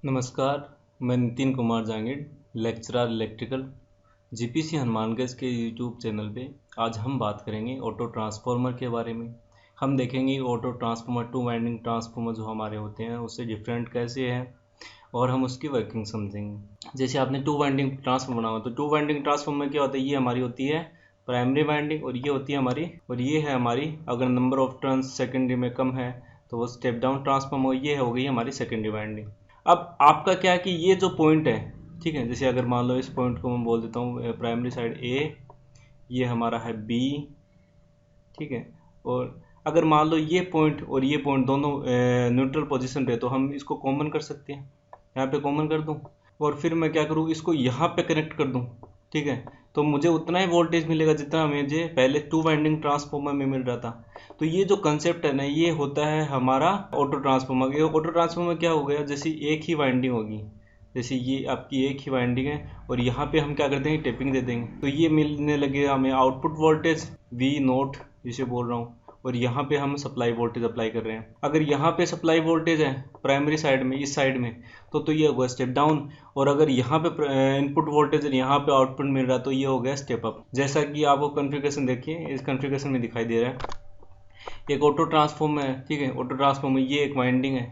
नमस्कार, मैं Nitin Kumar Jangid, lecturer electrical GPC Hanumangarh के यूट्यूब चैनल पे। आज हम बात करेंगे ऑटो ट्रांसफार्मर के बारे में। हम देखेंगे auto transformer, two winding transformer जो हमारे होते हैं उससे डिफरेंट कैसे हैं और हम उसकी वर्किंग समझेंगे। जैसे आपने टू वाइंडिंग ट्रांसफार्मर बना हुआ, तो टू वाइंडिंग ट्रांसफार्मर क्या होता है, ये हमारी होती है प्राइमरी वाइंडिंग और ये होती है हमारी, और ये है हमारी, अगर नंबर ऑफ टर्न्स सेकेंडरी में कम है तो वो स्टेप डाउन ट्रांसफार्मर, ये हो गई हमारी सेकेंडरी वाइंडिंग। अब आपका क्या है कि ये जो पॉइंट है, ठीक है, जैसे अगर मान लो इस पॉइंट को मैं बोल देता हूँ प्राइमरी साइड ए, ये हमारा है बी, ठीक है, और अगर मान लो ये पॉइंट और ये पॉइंट दोनों न्यूट्रल पोजीशन पे, तो हम इसको कॉमन कर सकते हैं, यहाँ पे कॉमन कर दूँ और फिर मैं क्या करूँ, इसको यहाँ पे कनेक्ट कर दूँ, ठीक है, तो मुझे उतना ही वोल्टेज मिलेगा जितना मुझे पहले टू वाइंडिंग ट्रांसफार्मर में मिल रहा था। तो ये जो कंसेप्ट है ना, ये होता है हमारा ऑटो ट्रांसफार्मर। ये ऑटो ट्रांसफार्मर क्या हो गया, जैसे एक ही वाइंडिंग होगी, जैसे ये आपकी एक ही वाइंडिंग है और यहाँ पे हम क्या करते हैं, टेपिंग दे देंगे, तो ये मिलने लगेगा हमें आउटपुट वोल्टेज वी नोट जिसे बोल रहा हूँ, और यहाँ पे हम सप्लाई वोल्टेज अप्लाई कर रहे हैं। अगर यहाँ पे सप्लाई वोल्टेज है प्राइमरी साइड में, इस साइड में, तो ये होगा स्टेप डाउन, और अगर यहाँ पे इनपुट वोल्टेज है, यहाँ पे आउटपुट मिल रहा है, तो ये हो गया स्टेप अप। जैसा कि आपको कॉन्फ़िगरेशन देखिए, इस कॉन्फ़िगरेशन में दिखाई दे रहा है एक ऑटो ट्रांसफॉर्मर है, ठीक है, ऑटो ट्रांसफॉर्मर, ये एक वाइंडिंग है।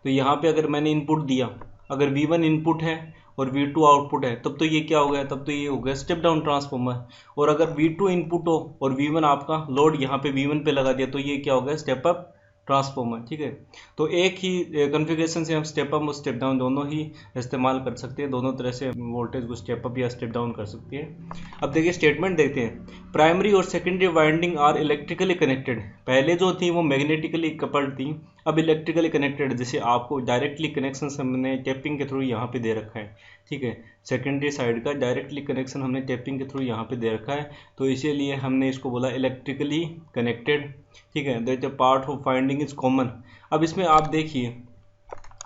तो यहाँ पे अगर मैंने इनपुट दिया, अगर V1 इनपुट है और V2 आउटपुट है, तब तो ये क्या हो गया, तब तो ये हो गया स्टेप डाउन ट्रांसफॉर्मर। और अगर V2 इनपुट हो और V1 आपका लोड यहाँ पे V1 पे लगा दिया, तो ये क्या हो गया, स्टेप अप ट्रांसफॉर्मर, ठीक है। तो एक ही कॉन्फ़िगरेशन से हम स्टेप अप और स्टेप डाउन दोनों ही इस्तेमाल कर सकते हैं, दोनों तरह से वोल्टेज को स्टेप अप या स्टेप डाउन कर सकते हैं। अब देखिए स्टेटमेंट देखते हैं। प्राइमरी और secondary winding are electrically connected. पहले जो थी वो मैग्नेटिकली कपल्ड थी, अब इलेक्ट्रिकली कनेक्टेड, जैसे आपको डायरेक्टली कनेक्शन हमने टेपिंग के थ्रू यहाँ पे दे रखा है, ठीक है, सेकेंडरी साइड का डायरेक्टली कनेक्शन हमने टेपिंग के थ्रू यहाँ पे दे रखा है, तो इसीलिए हमने इसको बोला इलेक्ट्रिकली कनेक्टेड, ठीक है। That the part of winding is common. अब इसमें आप देखिए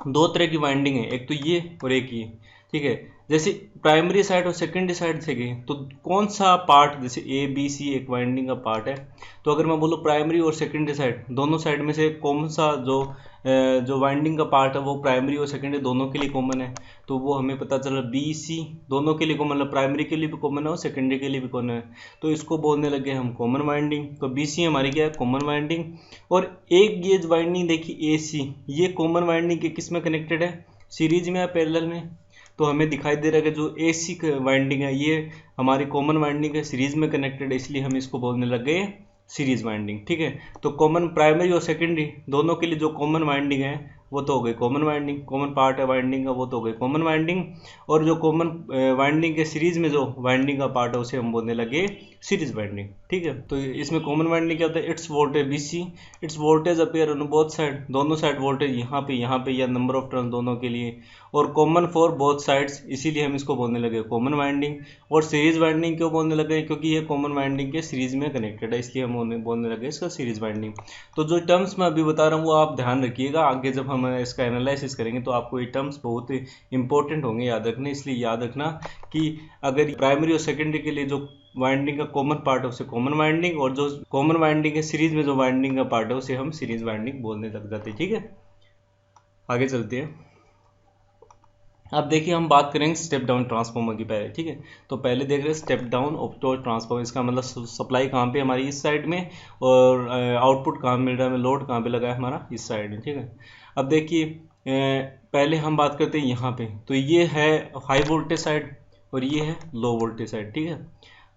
दो तरह की वाइंडिंग है, एक तो ये और एक ये, ठीक है। जैसे प्राइमरी साइड और सेकेंडरी साइड से गए तो कौन सा पार्ट, जैसे ए बी सी एक वाइंडिंग का पार्ट है, तो अगर मैं बोलूँ प्राइमरी और सेकेंडरी साइड दोनों साइड में से कौन सा जो वाइंडिंग का पार्ट है वो प्राइमरी और सेकेंडरी दोनों के लिए कॉमन है, तो वो हमें पता चला बी सी दोनों के लिए कॉमन, मतलब प्राइमरी के लिए भी कॉमन है और सेकेंडरी के लिए भी कॉमन है, तो इसको बोलने लगे हम कॉमन वाइंडिंग। तो बी सी हमारी क्या है, कॉमन वाइंडिंग। और एक ये वाइंडिंग देखिए ए सी, ये कॉमन वाइंडिंग के किस में कनेक्टेड है, सीरीज में या पैरेलल में, तो हमें दिखाई दे रहा है कि जो ए सी वाइंडिंग है ये हमारी कॉमन वाइंडिंग है, सीरीज में कनेक्टेड है, इसलिए हम इसको बोलने लग गए सीरीज वाइंडिंग, ठीक है। तो कॉमन प्राइमरी और सेकेंडरी दोनों के लिए जो कॉमन वाइंडिंग है वो तो हो गई कॉमन वाइंडिंग, कॉमन पार्ट है वाइंडिंग का वो तो हो गई कॉमन वाइंडिंग, और जो कॉमन वाइंडिंग के सीरीज में जो वाइंडिंग का पार्ट है उसे हम बोलने लगे सीरीज वाइंडिंग, ठीक है। तो इसमें कॉमन वाइंडिंग क्या होता है, it's voltage B C, it's voltage appear on both side, दोनों साइड वोल्टेज यहाँ पे या नंबर ऑफ टर्न दोनों के लिए, और कॉमन फॉर बोथ साइड्स, इसीलिए हम इसको बोलने लगे कॉमन वाइंडिंग। और सीरीज वाइंडिंग क्यों बोलने लगे, क्योंकि ये कॉमन वाइंडिंग के सीरीज में कनेक्टेड है, इसलिए हम बोलने लगे इसका सीरीज वाइंडिंग। तो जो टर्म्स मैं अभी बता रहा हूँ वो आप ध्यान रखिएगा, आगे जब हम इसका एनालिसिस करेंगे तो आपको ये टर्म्स बहुत इंपॉर्टेंट होंगे याद रखने, इसलिए याद रखना कि अगर प्राइमरी और सेकेंडरी के लिए जो वाइंडिंग का कॉमन पार्ट है उसे कॉमन वाइंडिंग, और जो कॉमन वाइंडिंग है सीरीज में जो वाइंडिंग का पार्ट है उसे हम सीरीज वाइंडिंग बोलने लग जाते हैं, ठीक है। आगे चलते हैं। अब देखिए हम बात करेंगे स्टेप डाउन ट्रांसफार्मर की पहले, ठीक है। तो पहले देख रहे हैं स्टेप डाउन ऑटो ट्रांसफार्मर, इसका मतलब सप्लाई कहाँ पे हमारी इस साइड में, और आउटपुट कहाँ मिल रहा है, लोड कहाँ पे लगा है हमारा इस साइड में, ठीक है। अब देखिए पहले हम बात करते हैं यहाँ पे, तो ये है हाई वोल्टेज साइड और ये है लो वोल्टेज साइड, ठीक है।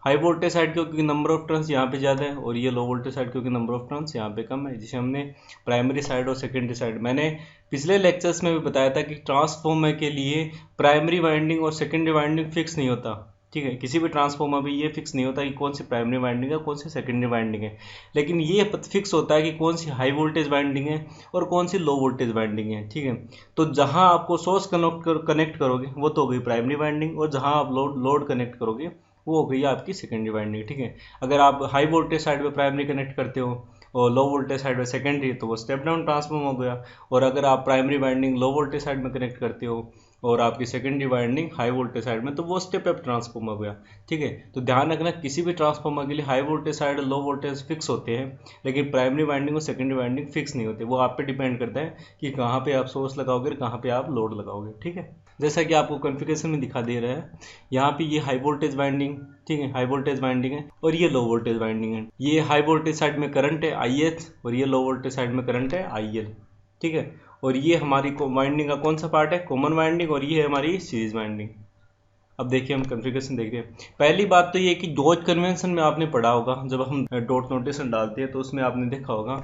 हाई वोल्टेज साइड क्योंकि नंबर ऑफ टर्न्स यहाँ पे ज़्यादा है, और ये लो वोल्टेज साइड क्योंकि नंबर ऑफ टर्न्स यहाँ पे कम है, जिसे हमने प्राइमरी साइड और सेकेंडरी साइड, मैंने पिछले लेक्चर्स में भी बताया था कि ट्रांसफॉर्मर के लिए प्राइमरी वाइंडिंग और सेकेंडरी वाइंडिंग फिक्स नहीं होता, ठीक है। किसी भी ट्रांसफॉर्मर में ये फिक्स नहीं होता कि कौन सी प्राइमरी वाइंडिंग है कौन सी सेकेंडरी वाइंडिंग है, लेकिन ये फिक्स होता है कि कौन सी हाई वोल्टेज वाइंडिंग है और कौन सी लो वोल्टेज वाइंडिंग है, ठीक है। तो जहाँ आपको सोर्स कनेक्ट करोगे वो तो हो गई प्राइमरी वाइंडिंग, और जहाँ आप लोड कनेक्ट करोगे वो हो गई आपकी सेकेंडरी वाइंडिंग, ठीक है। अगर आप हाई वोल्टेज साइड पे प्राइमरी कनेक्ट करते हो और लो वोल्टेज साइड में सेकेंडरी, तो वो स्टेप डाउन ट्रांसफॉर्मर हो गया। और अगर आप प्राइमरी वाइंडिंग लो वोल्टेज साइड में कनेक्ट करते हो और आपकी secondary winding high voltage side में, तो वो स्टेप अप ट्रांसफार्मर हो गया। ठीक है, तो ध्यान रखना किसी भी ट्रांसफार्मर के लिए हाई वोल्टेज साइड और लो वोल्टेज फिक्स होते हैं, लेकिन प्राइमरी वाइंडिंग और सेकेंडरी वाइंडिंग फिक्स नहीं होते। वो आप पे डिपेंड करता है कि कहाँ पे आप सोर्स लगाओगे और कहाँ पे आप लोड लगाओगे। ठीक है, जैसा कि आपको कॉन्फ़िगरेशन में दिखा दे रहा है, यहाँ पे ये हाई वोल्टेज वाइंडिंग, ठीक है, हाई वोल्टेज वाइंडिंग है और ये लो वोल्टेज वाइंडिंग है। ये हाई वोल्टेज साइड में करंट है IH और ये लो वोल्टेज साइड में करंट है IL। ठीक है, और ये हमारी वाइंडिंग का कौन सा पार्ट है, कॉमन वाइंडिंग, और ये है हमारी सीरीज वाइंडिंग। अब देखिए हम कॉन्फ़िगरेशन देखते हैं। पहली बात तो ये कि डॉट कन्वेंशन में आपने पढ़ा होगा, जब हम डॉट नोटेशन डालते हैं तो उसमें आपने देखा होगा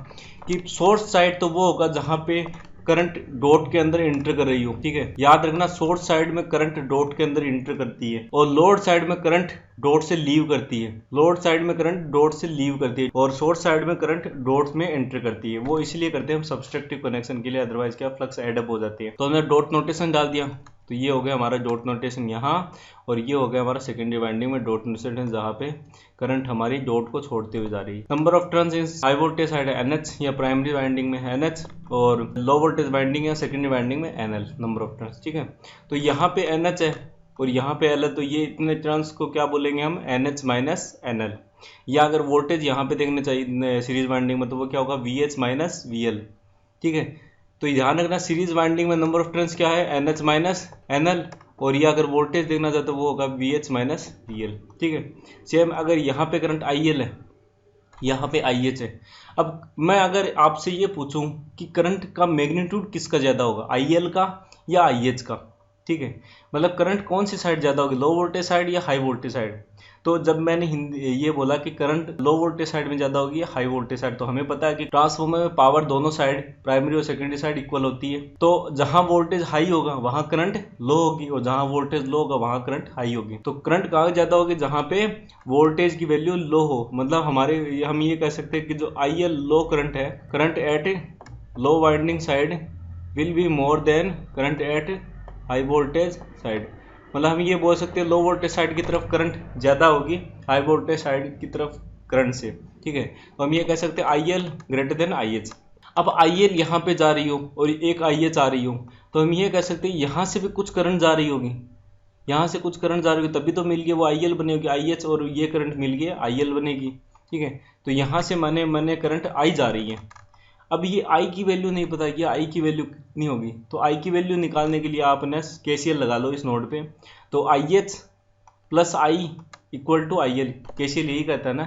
कि सोर्स साइड तो वो होगा जहाँ पे करंट डॉट के अंदर इंटर कर रही हो। ठीक है, याद रखना सोर्स साइड में करंट डॉट के अंदर इंटर करती है और लोड साइड में करंट डॉट से लीव करती है। लोड साइड में करंट डॉट से लीव करती है और सोर्स साइड में करंट डॉट में एंटर करती है। वो इसलिए करते हैं हम सब्सट्रैक्टिव कनेक्शन के लिए, अदरवाइज क्या फ्लक्स एडअप हो जाती है। तो हमने डॉट नोटेशन डाल दिया, तो ये हो गया हमारा डॉट नोटेशन यहाँ, और ये हो गया हमारा सेकेंडरी वाइंडिंग में डॉट नोटेशन जहाँ पे करंट हमारी डॉट को छोड़ते हुए जा रही है। Number of turns in high voltage side है NH या प्राइमरी वाइंडिंग में NH, और लो वोल्टेज वाइंडिंग या सेकेंडरी वाइंडिंग में NL नंबर ऑफ टर्न्स। ठीक है, तो यहाँ पे NH है और यहाँ पे L है, तो ये इतने टर्न्स को क्या बोलेंगे हम, NH माइनस NL। या अगर वोल्टेज यहाँ पे देखने चाहिए सीरीज वाइंडिंग में, तो वो क्या होगा, VH माइनस VL। ठीक है, तो ध्यान रखना सीरीज वाइंडिंग में नंबर ऑफ टर्न्स क्या है, NH माइनस NL, और ये अगर वोल्टेज देखना चाहते तो वो होगा VH माइनस VL। ठीक है, सेम अगर यहाँ पे करंट IL है, यहाँ पे IH है। अब मैं अगर आपसे ये पूछूं कि करंट का मैग्नीट्यूड किसका ज़्यादा होगा, IL का या IH का। ठीक है, मतलब करंट कौन सी साइड ज़्यादा होगी, लो वोल्टेज साइड या हाई वोल्टेज साइड। तो जब मैंने ये बोला कि करंट लो वोल्टेज साइड में ज़्यादा होगी या हाई वोल्टेज साइड, तो हमें पता है कि ट्रांसफार्मर में पावर दोनों साइड, प्राइमरी और सेकेंडरी साइड, इक्वल होती है। तो जहां वोल्टेज हाई होगा वहां करंट लो होगी और जहां वोल्टेज लो होगा वहां करंट हाई होगी। तो करंट कहाँ ज़्यादा होगी, जहां पे वोल्टेज की वैल्यू लो हो। मतलब हम ये कह सकते हैं कि जो IL लो करंट है, current at low winding side will be more than current at high voltage side. मतलब हम ये बोल सकते हैं लो वोल्टेज साइड की तरफ करंट ज़्यादा होगी हाई वोल्टेज साइड की तरफ करंट से। ठीक है, तो हम ये कह सकते हैं IL ग्रेटर देन IH। अब IL यहाँ पे जा रही हो और एक IH आ रही हो, तो हम ये कह सकते हैं यहाँ से भी कुछ करंट जा रही होगी, यहाँ से कुछ करंट जा रही होगी, तभी तो मिल गया वो IL बनेगी, IH और ये करंट मिल गया IL बनेगी। ठीक है, तो यहाँ से मैंने करंट I जा रही है। अब ये I की वैल्यू नहीं पता, ये I की वैल्यू कितनी होगी, तो I की वैल्यू निकालने के लिए आपने KCL लगा लो इस नोड पे। तो IH plus I equal to IL, KCL यही कहता है ना,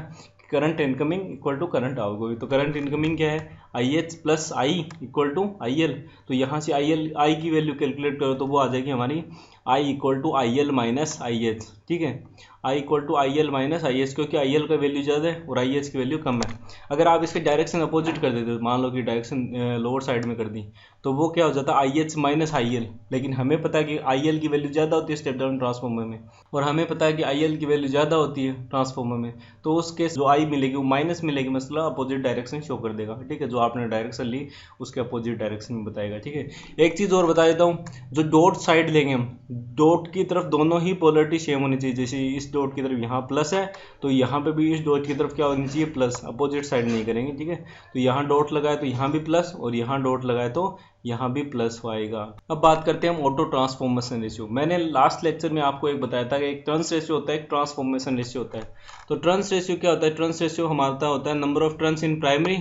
current incoming equal to current outgoing. तो करंट इनकमिंग क्या है, IH plus I equal to IL। तो यहाँ से I की वैल्यू कैलकुलेट करो तो वो आ जाएगी हमारी I equal to IL minus IH। ठीक है, I equal to IL minus IH, क्योंकि IL का वैल्यू ज़्यादा है और IH की वैल्यू कम है। अगर आप इसके डायरेक्शन अपोजिट कर देते, मान लो कि डायरेक्शन लोअर साइड में कर दी, तो वो क्या हो जाता है IH माइनस IL। लेकिन हमें पता है कि IL की वैल्यू ज़्यादा होती है स्टेप डाउन ट्रांसफार्मर में, और हमें पता है कि IL की वैल्यू ज़्यादा होती है ट्रांसफार्मर में, तो उस केस जो I मिलेगी वो माइनस मिलेगी, मतलब अपोजिट डायरेक्शन शो कर देगा। ठीक है, जो आपने डायरेक्शन ली उसके अपोजिट डायरेक्शन में बताएगा। ठीक है, एक चीज़ और बता देता हूँ, जो डॉट साइड लेंगे हम, डॉट की तरफ दोनों ही पोलरिटी सेम होनी चाहिए। जैसे इस डॉट की तरफ यहाँ प्लस है, तो यहाँ पे भी इस डॉट की तरफ क्या होनी चाहिए, प्लस, अपोजिट साइड नहीं करेंगे। ठीक है, तो यहाँ डॉट लगाए तो यहाँ भी प्लस, और यहाँ डॉट लगाए तो यहाँ भी प्लस आएगा। अब बात करते हैं हम ऑटो ट्रांसफॉर्मेशन रेशियो। मैंने लास्ट लेक्चर में आपको एक बताया था कि एक टर्न्स रेशियो होता है, एक ट्रांसफॉर्मेशन रेशियो होता है। तो टर्न्स रेशियो क्या होता है, टर्न्स रेशियो हमारा होता है number of turns in primary,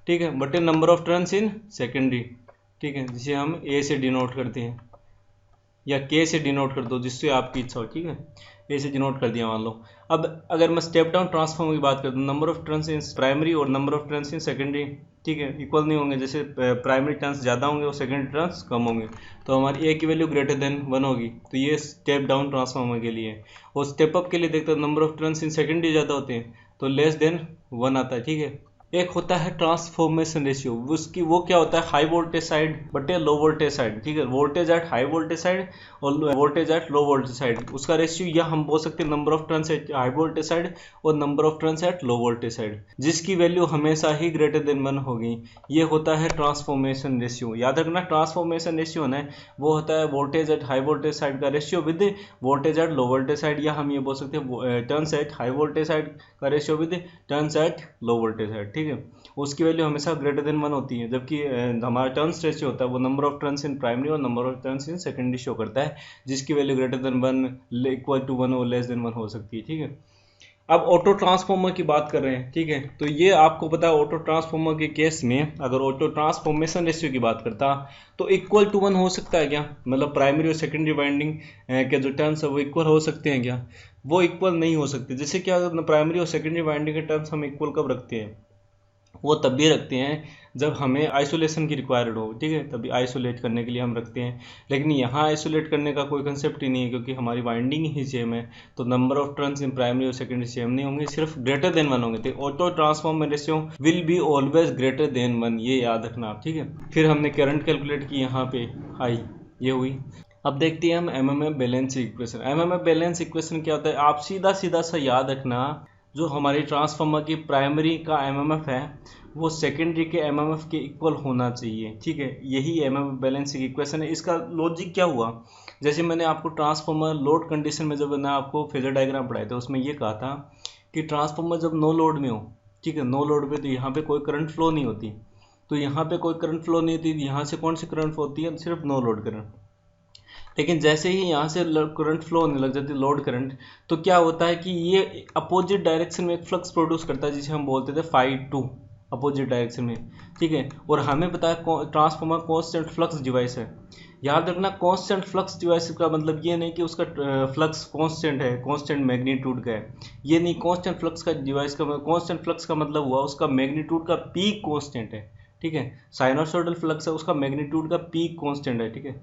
ठीक है, बटे number of turns in secondary. ठीक है, जिसे हम A से डिनोट करते हैं या K से डिनोट कर दो, जिससे आपकी इच्छा हो। ठीक है, A से डिनोट कर दिया मान लो। अब अगर मैं स्टेप डाउन ट्रांसफॉर्मर की बात करता हूँ, number of turns in primary और number of turns in secondary, ठीक है, इक्वल नहीं होंगे। जैसे प्राइमरी टर्न्स ज़्यादा होंगे और सेकेंडरी टर्न्स कम होंगे, तो हमारी A की वैल्यू ग्रेटर देन 1 होगी। तो ये स्टेप डाउन ट्रांसफॉर्मर के लिए। और स्टेप अप के लिए देखते हैं number of turns in secondary ज़्यादा होते हैं, तो लेस देन 1 आता है। ठीक है, एक होता है ट्रांसफॉर्मेशन रेशियो, उसकी वो क्या होता है, हाई वोल्टेज साइड बटे लो वोल्टेज साइड। ठीक है, voltage at high voltage side और voltage at low voltage side, उसका रेशियो या हम बोल सकते हैं number of turns at high voltage side और number of turns at low voltage side, जिसकी वैल्यू हमेशा ही ग्रेटर देन 1 होगी। ये होता है ट्रांसफॉर्मेशन रेशियो। याद रखना, ट्रांसफॉर्मेशन रेशियो होना है वो होता है voltage at high voltage side का ratio with voltage at low voltage side, या हम ये बोल सकते हैं turns at high voltage side का ratio with turns at low voltage side. ठीक ठीक है, उसकी वैल्यू हमेशा ग्रेटर देन 1 होती है, जबकि हमारा टर्न्स रेशियो होता है वो number of turns in primary और number of turns in secondary show करता है, जिसकी value greater than 1, equal to 1 और लेस देन 1 हो सकती है। ठीक है, अब ऑटो ट्रांसफॉर्मर की बात कर रहे हैं। ठीक है, तो ये आपको पता है ऑटो ट्रांसफॉर्मर के केस में अगर ऑटो ट्रांसफॉर्मेशन रेशियो की बात करता तो इक्वल टू 1 हो सकता है क्या, मतलब प्राइमरी और सेकेंडरी वाइंडिंग के जो टर्न्स है वो इक्वल हो सकते हैं क्या, वो इक्वल नहीं हो सकते। जैसे क्या प्राइमरी और सेकेंडरी वाइंडिंग के टर्न्स हम इक्वल कब रखते हैं, वो तब भी रखते हैं जब हमें आइसोलेशन की रिक्वायर्ड हो। ठीक है, तभी आइसोलेट करने के लिए हम रखते हैं, लेकिन यहाँ आइसोलेट करने का कोई कंसेप्ट ही नहीं है क्योंकि हमारी वाइंडिंग ही सेम है, तो number of turns in primary और सेकेंडरी सेम नहीं होंगे, सिर्फ ग्रेटर देन 1 होंगे। तो auto transformer ratio will be always greater than 1, ये याद रखना आप। ठीक है, फिर हमने करंट कैलकुलेट की, यहाँ पे आई ये हुई। अब देखते हैं हम MMF balance equation. MMF balance equation क्या होता है, आप सीधा सीधा सा याद रखना, जो हमारी ट्रांसफार्मर की प्राइमरी का एमएमएफ है वो सेकेंडरी के एमएमएफ के इक्वल होना चाहिए। ठीक है, यही एमएमएफ बैलेंसिंग इक्वेशन है। इसका लॉजिक क्या हुआ, जैसे मैंने आपको ट्रांसफार्मर लोड कंडीशन में जब मैंने आपको फेजर डायग्राम पढ़ाए थे उसमें ये कहा था कि ट्रांसफार्मर जब नो लोड में हो, ठीक है, नो लोड पे तो यहाँ पे कोई करंट फ्लो नहीं होती, तो यहाँ पे कोई करंट फ्लो नहीं होती, यहाँ से कौन सी करंट फ्लो होती है, सिर्फ नो लोड करंट। लेकिन जैसे ही यहाँ से करंट फ्लो होने लग जाती है, लोड करंट, तो क्या होता है कि ये अपोजिट डायरेक्शन में एक फ्लक्स प्रोड्यूस करता है जिसे हम बोलते थे φ2, अपोजिट डायरेक्शन में। ठीक है, और हमें पता है ट्रांसफार्मर कांस्टेंट फ्लक्स डिवाइस है। याद रखना, कांस्टेंट फ्लक्स डिवाइस का मतलब ये नहीं कि उसका फ्लक्स कांस्टेंट है, कांस्टेंट मैग्नीट्यूड का है, ये नहीं। कांस्टेंट फ्लक्स का डिवाइस का कांस्टेंट फ्लक्स का मतलब हुआ उसका मैग्नीट्यूड का पीक कांस्टेंट है। ठीक है, साइनोसॉइडल फ्लक्स है, उसका मैग्नीट्यूड का पीक कांस्टेंट है। ठीक है,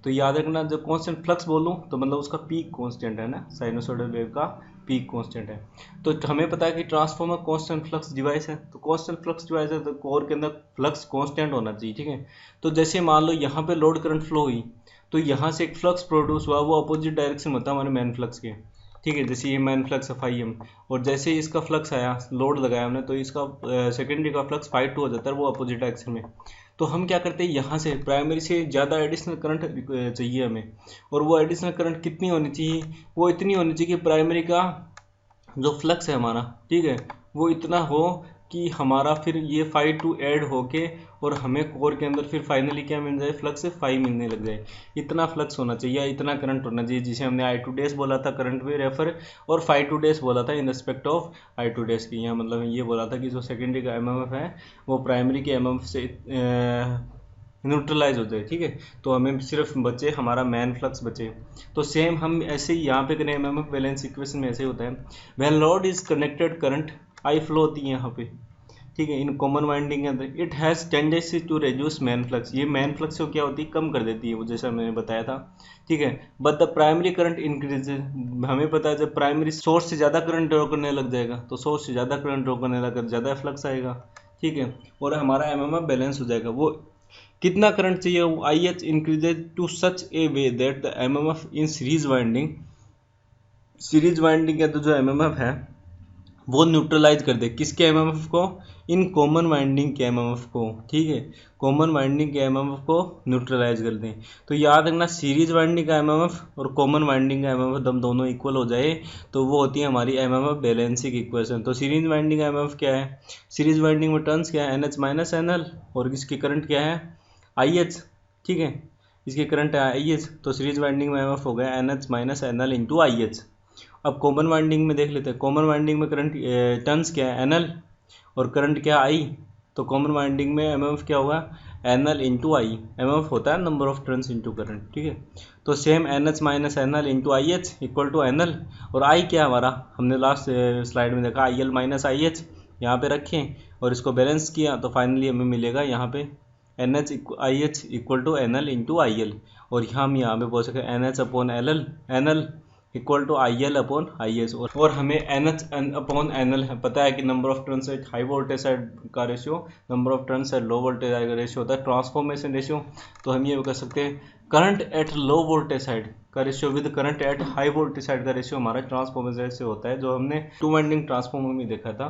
तो याद रखना जब कांस्टेंट फ्लक्स बोलूं तो मतलब उसका पीक कांस्टेंट है ना, साइनोसॉइडल वेव का पीक कांस्टेंट है। तो हमें पता है कि ट्रांसफार्मर कांस्टेंट फ्लक्स डिवाइस है, तो कांस्टेंट फ्लक्स डिवाइस है तो कोर के अंदर फ्लक्स कांस्टेंट होना चाहिए। ठीक है, तो जैसे मान लो यहाँ पे लोड करंट फ्लो हुई तो यहाँ से एक फ्लक्स प्रोड्यूस हुआ, वो अपोजिट डायरेक्शन में होता है हमारे मेन फ्लक्स के। ठीक है, जैसे ये मेन फ्लक्स है φm, और जैसे ही इसका फ्लक्स आया, लोड लगाया हमने, तो इसका सेकेंडरी का फ्लक्स φ2 हो जाता है, वो अपोजिट डायरेक्शन में। तो हम क्या करते हैं, यहाँ से प्राइमरी से ज़्यादा एडिशनल करंट चाहिए हमें, और वो एडिशनल करंट कितनी होनी चाहिए, वो इतनी होनी चाहिए कि प्राइमरी का जो फ्लक्स है हमारा, ठीक है, वो इतना हो कि हमारा फिर ये φ2 ऐड होके और हमें कोर के अंदर फिर फाइनली क्या मिल जाए, फ्लक्स से φ मिलने लग जाए। इतना फ्लक्स होना चाहिए, इतना करंट होना चाहिए, जिसे हमने I2 डैश बोला था करंट में रेफर, और φ2 डैश बोला था in respect of I2 dash की। यहाँ मतलब ये बोला था कि जो सेकेंडरी का एमएमएफ है वो प्राइमरी के एमएमएफ से न्यूट्रलाइज हो जाए। ठीक है, तो हमें सिर्फ बचे हमारा मैन फ्लक्स बचे। तो सेम हम ऐसे ही यहाँ पे करें, एमएमएफ बैलेंस इक्वेशन में ऐसे होता है, when load is connected current I flow होती है यहाँ पे। ठीक है, इन कॉमन वाइंडिंग के अंदर it has tendency to reduce main flux, ये मैन फ्लक्स को क्या होती है, कम कर देती है, वो जैसा मैंने बताया था। ठीक है, but the primary current increases, हमें पता है जब प्राइमरी सोर्स से ज़्यादा करंट ड्रॉ करने लग जाएगा तो सोर्स से ज़्यादा करंट ड्रॉ करने लगा ज़्यादा फ्लक्स आएगा। ठीक है, और हमारा एमएमएफ बैलेंस हो जाएगा। वो कितना करंट चाहिए, वो I H increases to such a way that the MMF in series winding, series winding का तो जो एमएमएफ है वो न्यूट्रलाइज कर दे किसके एमएमएफ को, इन कॉमन वाइंडिंग के एमएमएफ को। ठीक है, कॉमन वाइंडिंग के एमएमएफ को न्यूट्रलाइज कर दें। तो याद रखना, सीरीज वाइंडिंग का एमएमएफ और कॉमन वाइंडिंग का एमएमएफ जब दोनों इक्वल हो जाए तो वो होती है हमारी एमएमएफ बैलेंसिंग इक्वेशन। तो सीरीज वाइंडिंग का एमएमएफ क्या है, सीरीज वाइंडिंग में टर्न्स क्या है, NH माइनस NL, और इसकी करंट क्या है, IH। ठीक है, इसकी करंट है IH, तो सीरीज वाइंडिंग में एमएमएफ हो गया NH minus NL into IH। अब कॉमन वाइंडिंग में देख लेते हैं, कॉमन वाइंडिंग में करंट टर्न्स क्या है NL और करंट क्या है I, तो कॉमन वाइंडिंग में एमएमएफ क्या होगा, NL इंटू I। एमएमएफ होता है number of turns into current. ठीक है, तो same NH minus NL into IH equal to NL, और I क्या हमारा, हमने लास्ट स्लाइड में देखा IL माइनस IH, यहाँ पे रखें और इसको बैलेंस किया तो फाइनली हमें मिलेगा यहाँ पे NH IH equal to NL into IL, और हम यहाँ पे बोल सकते हैं NH upon NL equal to IL upon IH, और हमें NH अपॉन NL है पता है कि number of turns at high voltage side का ratio number of turns at low voltage side का रेशियो होता है ट्रांसफॉर्मेशन रेशियो। तो हम ये कर सकते हैं current at low voltage side का ratio with current at high voltage side का रेशियो हमारा ट्रांसफॉर्मेशन रेशियो होता है, जो हमने टू वाइंडिंग ट्रांसफॉर्मर में देखा था।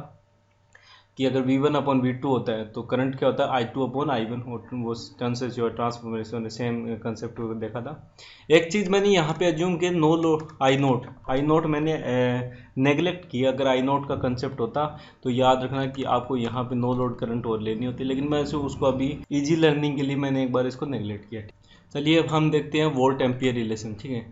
कि अगर V1 अपॉन V2 होता है तो करंट क्या होता है I2 अपॉन I1, वो चांसेस जो है ट्रांसफॉर्मेशन सेम कंसेप्ट देखा था। एक चीज़ मैंने यहाँ पे अज्यूम कि नो लोड आई नोट मैंने नेगलेक्ट किया। अगर आई नोट का कंसेप्ट होता तो याद रखना कि आपको यहाँ पे नो लोड करंट और लेनी होती, लेकिन मैं उसको अभी इजी लर्निंग के लिए मैंने एक बार इसको नेगलेक्ट किया। चलिए अब हम देखते हैं वोल्ट एम्पियर रिलेशन। ठीक है,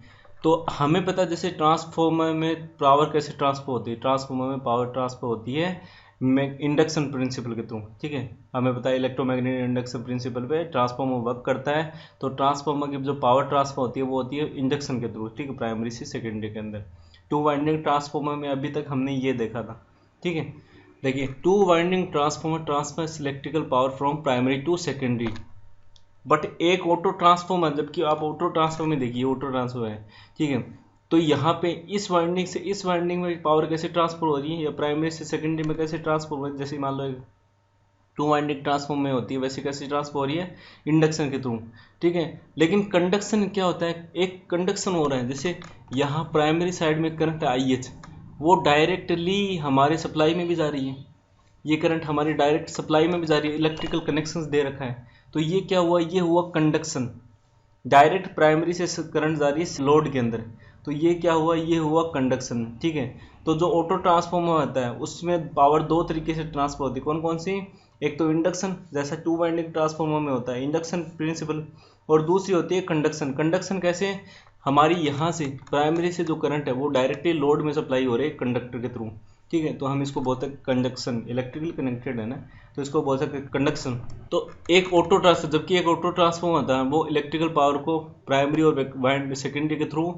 तो हमें पता जैसे ट्रांसफॉर्मर में पावर कैसे ट्रांसफर होती है, ट्रांसफॉर्मर में पावर ट्रांसफर होती है इंडक्शन प्रिंसिपल के थ्रू। ठीक है, हमें पता है इलेक्ट्रोमैग्नेटिक इंडक्शन प्रिंसिपल पे ट्रांसफॉर्मर वर्क करता है। तो ट्रांसफॉर्मर की जो पावर ट्रांसफर होती है वो होती है इंडक्शन के थ्रू। ठीक है, प्राइमरी से सेकेंडरी के अंदर। टू वाइंडिंग ट्रांसफॉर्मर में अभी तक हमने ये देखा था। ठीक है, देखिए two winding transformer transfer electrical power from primary to secondary, but एक ऑटो ट्रांसफॉर्मर, जबकि आप ऑटो ट्रांसफॉर्मर में देखिए ऑटो ट्रांसफॉर्मर है। ठीक है, तो यहाँ पे इस वाइंडिंग से इस वाइंडिंग में पावर कैसे ट्रांसफर हो रही है, या प्राइमरी से सेकेंडरी में कैसे ट्रांसफर हो रही है। जैसे मान लो टू वाइंडिंग ट्रांसफॉर्मर में होती है, वैसे कैसे ट्रांसफर हो रही है, इंडक्शन के थ्रू। ठीक है, लेकिन कंडक्शन क्या होता है, एक कंडक्शन हो रहा है। जैसे यहाँ प्राइमरी साइड में करंट IH वो डायरेक्टली हमारे सप्लाई में भी जा रही है, ये करंट हमारी डायरेक्ट सप्लाई में भी जा रही है, इलेक्ट्रिकल कनेक्शंस दे रखा है। तो ये क्या हुआ, ये हुआ कंडक्शन। डायरेक्ट प्राइमरी से करंट जा रही है लोड के अंदर, तो ये क्या हुआ, ये हुआ कंडक्शन। ठीक है, तो जो ऑटो ट्रांसफॉर्मर होता है उसमें पावर दो तरीके से ट्रांसफर होती है। कौन कौन सी, एक तो इंडक्शन, जैसा टू वाइंडिंग ट्रांसफॉर्मर में होता है इंडक्शन प्रिंसिपल, और दूसरी होती है कंडक्शन। कंडक्शन कैसे, हमारी यहाँ से प्राइमरी से जो करंट है वो डायरेक्टली लोड में सप्लाई हो रही है कंडक्टर के थ्रू। ठीक है, तो हम इसको बोलते हैं कंडक्शन, इलेक्ट्रिकली कनेक्टेड है ना, तो इसको बोल सकते हैं कंडक्शन। तो एक ऑटो ट्रांसफर, जबकि एक ऑटो ट्रांसफॉर्मर होता है वो इलेक्ट्रिकल पावर को प्राइमरी और सेकेंडरी के थ्रू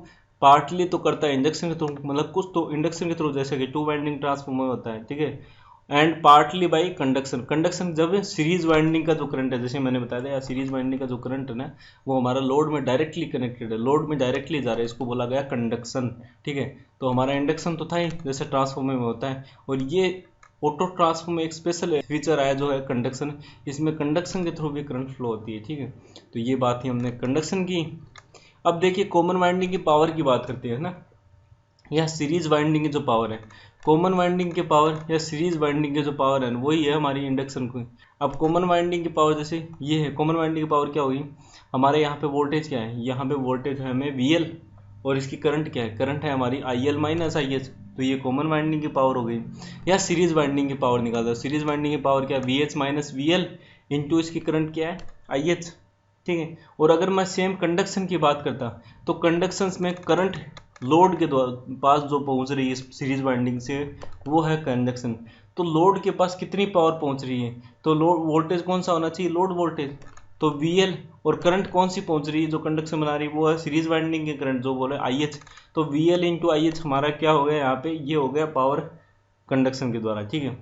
पार्टली तो करता है इंडक्शन के थ्रू, मतलब कुछ तो इंडक्शन के थ्रू, जैसे कि टू वाइंडिंग ट्रांसफॉर्मर होता है। ठीक है, and partly by conduction. Conduction जब सीरीज वाइंडिंग का जो करंट है, जैसे मैंने बताया था, या सीरीज वाइंडिंग का जो करंट है ना, वो हमारा लोड में डायरेक्टली कनेक्टेड है, लोड में डायरेक्टली जा रहा है, इसको बोला गया कंडक्शन। ठीक है, तो हमारा इंडक्शन तो था ही जैसे ट्रांसफॉर्मर में होता है, और ये ऑटो ट्रांसफॉर्मर में एक स्पेशल फीचर आया जो है कंडक्शन, इसमें कंडक्शन के थ्रू भी करंट फ्लो होती है। ठीक है, तो ये बात ही हमने कंडक्शन की। अब देखिए कॉमन वाइंडिंग की पावर की बात करते हैं ना, या सीरीज वाइंडिंग की जो पावर है, कॉमन वाइंडिंग की पावर या सीरीज वाइंडिंग की जो पावर है वही है हमारी इंडक्शन की। अब कॉमन वाइंडिंग की पावर जैसे ये है, कॉमन वाइंडिंग की पावर क्या होगी, हमारे यहाँ पे वोल्टेज क्या है, यहाँ पे वोल्टेज है हमें VL, और इसकी करंट क्या है, करंट है हमारी IL माइनस IH, तो ये कॉमन वाइंडिंग की पावर हो गई। या सीरीज वाइंडिंग की पावर निकाल दो, सीरीज वाइंडिंग की पावर क्या है, VH माइनस VL इंटू इसकी करंट क्या है IH। ठीक है, और अगर मैं सेम कंडक्शन की बात करता तो कंडक्शन में करंट लोड के पास जो पहुंच रही है सीरीज वाइंडिंग से वो है कंडक्शन। तो लोड के पास कितनी पावर पहुंच रही है, तो लोड वोल्टेज कौन सा होना चाहिए, लोड वोल्टेज, तो VL, और करंट कौन सी पहुंच रही है जो कंडक्शन बना रही है वो है सीरीज वाइंडिंग के करंट जो बोले IH। तो VL इंटू IH हमारा क्या हो गया यहाँ पे, ये हो गया पावर कंडक्शन के द्वारा। ठीक है,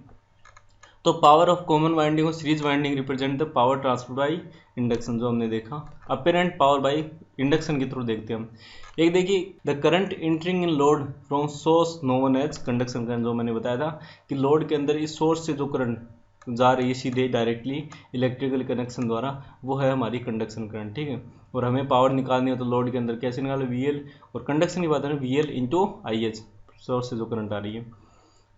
तो पावर ऑफ कॉमन वाइंडिंग और series winding represent the power transfer by induction जो हमने देखा। अपेरेंट पावर बाई इंडक्शन के थ्रू देखते हैं हम। एक देखिए the current entering in load from source known as conduction current, जो मैंने बताया था कि लोड के अंदर इस सोर्स से जो करंट जा रही है सीधे डायरेक्टली इलेक्ट्रिकल कनेक्शन द्वारा, वो है हमारी कंडक्शन करंट। ठीक है, और हमें पावर निकालनी हो तो लोड के अंदर कैसे निकालो, VL, और कंडक्शन की बात है VL इंटू IH, सोर्स से जो करंट आ रही है।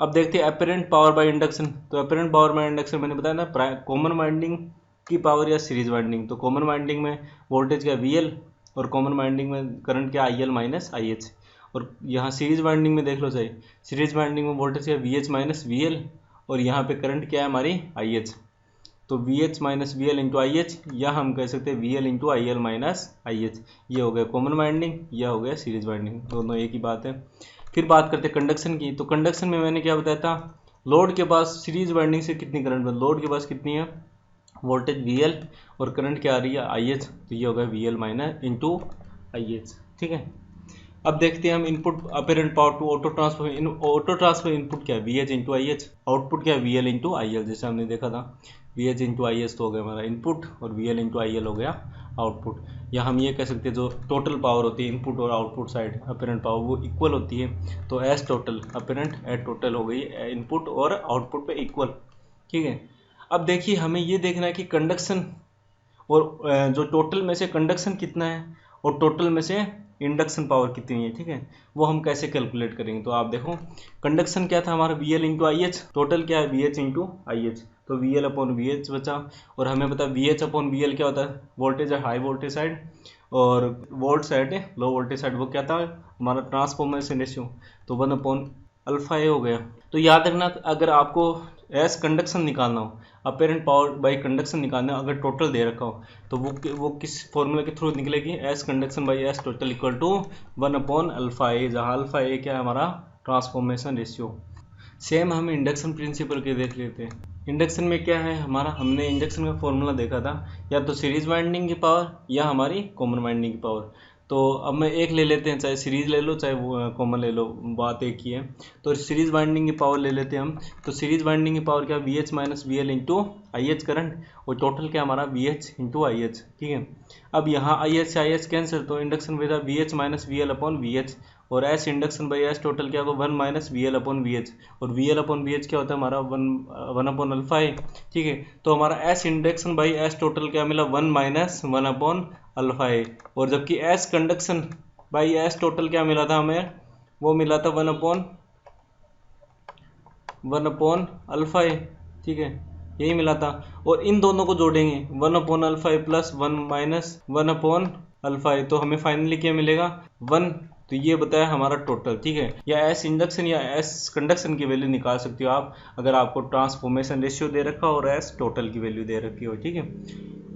अब देखते हैं अपेरेंट पावर बाय इंडक्शन। तो अपेरेंट पावर बाय इंडक्शन मैंने बताया ना, कॉमन वाइंडिंग की पावर या सीरीज वाइंडिंग। तो कॉमन वाइंडिंग में वोल्टेज क्या VL, और कॉमन वाइंडिंग में करंट क्या IL माइनस IH। और यहाँ सीरीज वाइंडिंग में देख लो सही, सीरीज वाइंडिंग में वोल्टेज क्या VH माइनस VL, और यहाँ पे करंट क्या है हमारी IH। तो VH minus VL into IH, या हम कह सकते हैं VL into IL minus IH। ये हो गया कॉमन वाइंडिंग, यह हो गया सीरीज वाइंडिंग, दोनों एक ही बात है। फिर बात करते हैं कंडक्शन की। तो कंडक्शन में मैंने क्या बताया था, लोड के पास सीरीज वाइंडिंग से कितनी करंट, लोड के पास कितनी है वोल्टेज VL, और करंट क्या आ रही है IH, तो ये होगा VL माइनस इंटू IH। ठीक है, अब देखते हैं हम input apparent power to auto transfer. Auto transfer input क्या है VH इंटू IH, आउटपुट क्या है VL इंटू IL, जैसे हमने देखा था VH इंटू IH तो हो गया हमारा इनपुट, और VL इंटू IL हो गया आउटपुट। या हम ये कह सकते हैं जो टोटल पावर होती है इनपुट और आउटपुट साइड अपेरेंट पावर वो इक्वल होती है, तो S total apparent at total हो गई इनपुट और आउटपुट पे इक्वल। ठीक है, अब देखिए हमें ये देखना है कि कंडक्शन और जो टोटल में से कंडक्शन कितना है और टोटल में से इंडक्शन पावर कितनी है, ठीक है, वो हम कैसे कैलकुलेट करेंगे। तो आप देखो कंडक्शन क्या था हमारा VL into I H, total क्या है VH इंटू आई एच, तो VL अपॉन VH बचा। और हमें पता VH अपॉन VL क्या होता है, वोल्टेज है हाई वोल्टेज साइड और वोल्ट साइड है लो वोल्टेज साइड, वो क्या था हमारा ट्रांसफॉर्मेशन रेशियो, तो 1 अपॉन अल्फा ए हो गया। तो याद रखना अगर आपको एस कंडक्शन निकालना हो, अपेरेंट पावर बाई कंडक्शन निकालना हो, अगर टोटल दे रखा हो तो वो किस फॉर्मूला के थ्रू निकलेगी, S conduction by S total equal to 1 upon alpha A, जहाँ अल्फा ए क्या है हमारा ट्रांसफॉर्मेशन रेशियो। सेम हम इंडक्शन प्रिंसिपल के देख लेते हैं। इंडक्शन में क्या है हमारा, हमने इंडक्शन का फॉर्मूला देखा था, या तो सीरीज वाइंडिंग की पावर या हमारी कॉमन वाइंडिंग की पावर। तो अब मैं एक ले लेते हैं, चाहे सीरीज ले लो चाहे वो कॉमन ले लो, बात एक ही है। तो सीरीज वाइंडिंग की पावर ले लेते हैं हम। तो सीरीज वाइंडिंग की पावर क्या, V H minus V L into I H current, और टोटल क्या हमारा V H into I H, ठीक है। अब यहाँ आई एच से आई एच कैंसिल, तो इंडक्शन में था V H minus V L upon V H, और S induction by S total क्या होगा 1 minus V L upon V H, और V L upon V H क्या होता है हमारा 1 अपॉन अल्फा है, ठीक है। तो हमारा S induction by S total क्या मिला 1 माइनस 1 अपॉन अल्फा है, और जबकि S conduction by S total क्या मिला था हमें, वो मिला था 1 अपॉन अल्फा है, ठीक है, यही मिला था। और इन दोनों को जोड़ेंगे 1 अपॉन अल्फा है प्लस 1 माइनस 1 अपॉन अल्फा है, तो हमें फाइनली क्या मिलेगा 1। तो ये बताया हमारा टोटल, ठीक है। या एस इंडक्शन या एस कंडक्शन की वैल्यू निकाल सकते हो आप, अगर आपको ट्रांसफॉर्मेशन रेशियो दे रखा हो और एस टोटल की वैल्यू दे रखी हो, ठीक है।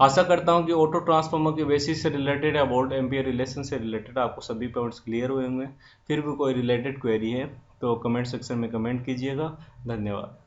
आशा करता हूँ कि ऑटो ट्रांसफार्मर के बेसिस से रिलेटेड या वोल्ट एम्पियर रिलेशन से रिलेटेड आपको सभी पॉइंट्स क्लियर हुए होंगे। फिर भी कोई रिलेटेड क्वेरी है तो कमेंट सेक्शन में कमेंट कीजिएगा। धन्यवाद।